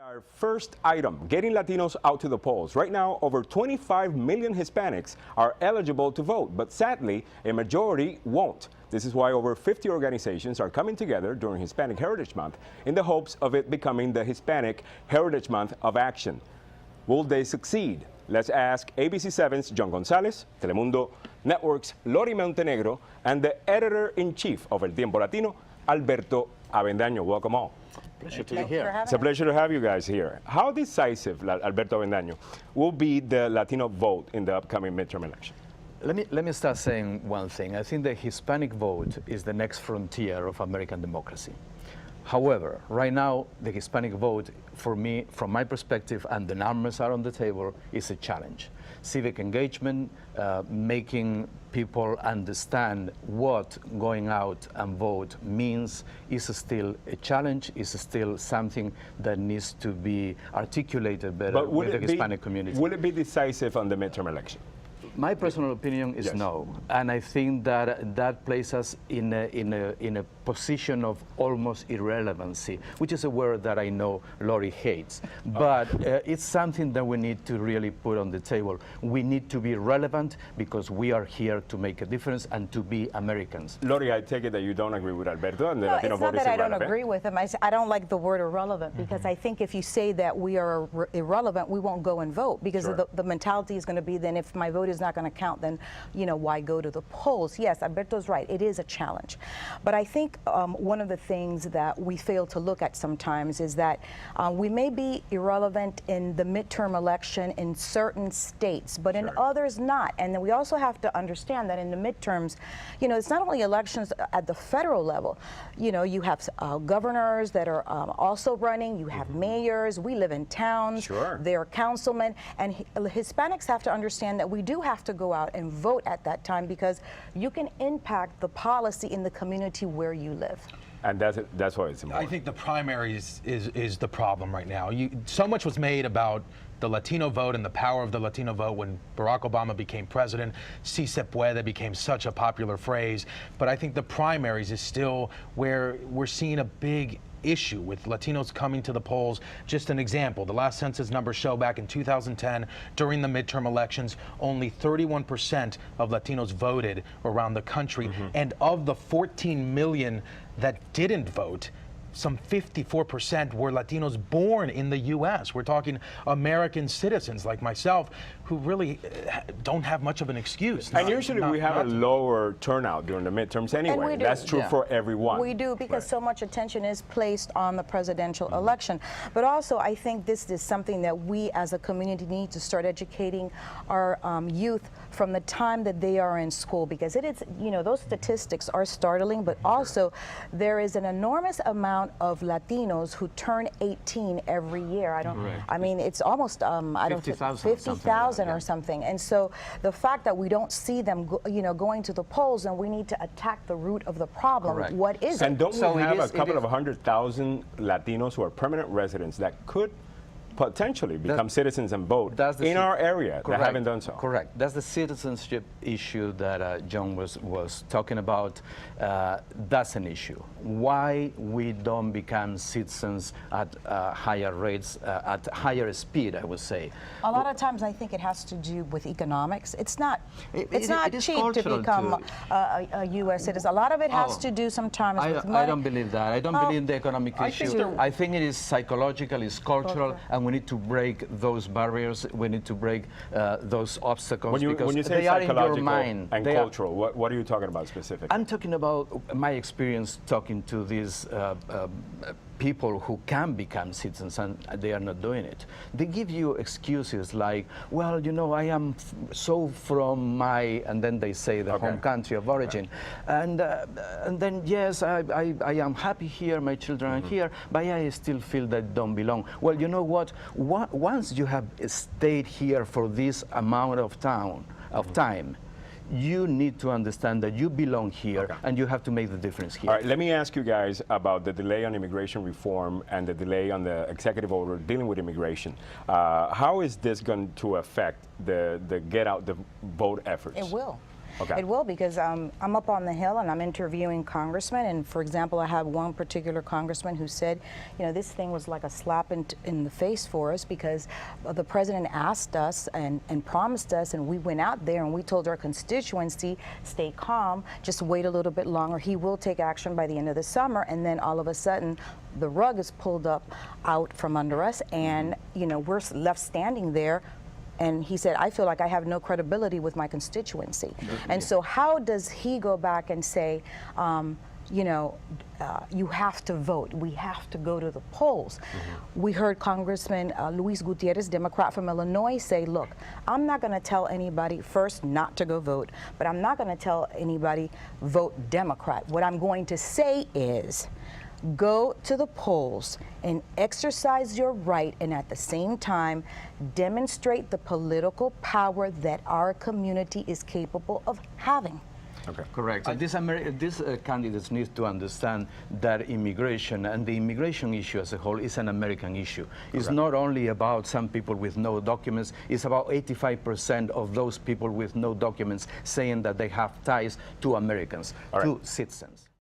Our first item, getting Latinos out to the polls. Right now, over 25 million Hispanics are eligible to vote, but sadly, a majority won't. This is why over 50 organizations are coming together during Hispanic Heritage Month in the hopes of it becoming the Hispanic Heritage Month of Action. Will they succeed? Let's ask ABC7's John Gonzalez, Telemundo Network's Lori Montenegro, and the editor-in-chief of El Tiempo Latino, Alberto Avendaño. Welcome all. Pleasure to be here. It's a pleasure to have you guys here. How decisive, Alberto Avendaño, will be the Latino vote in the upcoming midterm election? Let me start saying one thing. I think the Hispanic vote is the next frontier of American democracy. However, right now, the Hispanic vote, for me, from my perspective, and the numbers are on the table, is a challenge. Civic engagement, making people understand what going out and vote means is still a challenge, is still something that needs to be articulated better with the Hispanic community. Will it be decisive on the midterm election? My personal opinion is no, and I think that that places us in a position of almost irrelevancy, which is a word that I know Lori hates. But it's something that we need to really put on the table. We need to be relevant because we are here to make a difference and to be Americans. Lori, I take it that you don't agree with Alberto and the no, Latino vote is irrelevant. it's not that I don't agree with him. I don't like the word irrelevant because I think if you say that we are irrelevant, we won't go and vote because the mentality is going to be then if my vote is not going to count, then why go to the polls? Yes, Alberto's right. It is a challenge, but I think one of the things that we fail to look at sometimes is that we may be irrelevant in the midterm election in certain states, but in others not. And then we also have to understand that in the midterms, it's not only elections at the federal level. You have governors that are also running. You have mayors. We live in towns. There are councilmen, and Hispanics have to understand that we do have to go out and vote at that time because you can impact the policy in the community where you live. And that's why it's important. I think the primaries is the problem right now. So much was made about the Latino vote and the power of the Latino vote when Barack Obama became president. Si se puede became such a popular phrase. But I think the primaries is still where we're seeing a big issue with Latinos coming to the polls. Just an example, the last census numbers show back in 2010 during the midterm elections, only 31% of Latinos voted around the country. And of the 14 million that didn't vote, some 54% were Latinos born in the U.S. We're talking American citizens like myself who really don't have much of an excuse. And usually we have a lower turnout during the midterms anyway. That's true for everyone. We do because so much attention is placed on the presidential election. But also I think this is something that we as a community need to start educating our youth from the time that they are in school, because it is, those statistics are startling, but also there is an enormous amount of Latinos who turn 18 every year. I mean, it's almost 50,000 or something. And so the fact that we don't see them, going to the polls, and we need to attack the root of the problem. What is it? And don't we have a couple of 100,000 Latinos who are permanent residents that could potentially become citizens and vote in our area that haven't done so? Correct. That's the citizenship issue that John was talking about. That's an issue. Why we don't become citizens at higher rates, at higher speed, I would say. A lot of times I think it has to do with economics. It's not cheap to become a U.S. citizen. A lot of it has to do sometimes with money. I don't believe that. I don't believe in the economic issue. I think it is psychological, it's cultural, and we need to break those barriers. We need to break those obstacles because when you say they are in your mind. And cultural, what are you talking about specifically? I'm talking about my experience talking to these people who can become citizens and they are not doing it. They give you excuses like, well, I am so from my, and then they say the home country of origin. And then, yes, I am happy here, my children are here, but I still feel that I don't belong. Well, you know what? Once you have stayed here for this amount of time, you need to understand that you belong here and you have to make the difference here. All right, let me ask you guys about the delay on immigration reform and the delay on the executive order dealing with immigration. How is this going to affect the get out the vote efforts? It will. Okay. It will, because I'm up on the Hill and I'm interviewing congressmen, and for example, I have one particular congressman who said, you know, this thing was like a slap in the face for us, because the president asked us and promised us, and we went out there and we told our constituency, stay calm, just wait a little bit longer. He will take action by the end of the summer, and then all of a sudden, the rug is pulled up out from under us, and you know, we're left standing there. And he said, I feel like I have no credibility with my constituency. And so how does he go back and say, you know, you have to vote, we have to go to the polls? We heard Congressman Luis Gutierrez, Democrat from Illinois, say, look, I'm not going to tell anybody first not to go vote, but I'm not going to tell anybody vote Democrat. What I'm going to say is, go to the polls and exercise your right, and at the same time demonstrate the political power that our community is capable of having. Okay. Correct. And these candidates need to understand that immigration and the immigration issue as a whole is an American issue. It's not only about some people with no documents. It's about 85% of those people with no documents saying that they have ties to Americans, to citizens.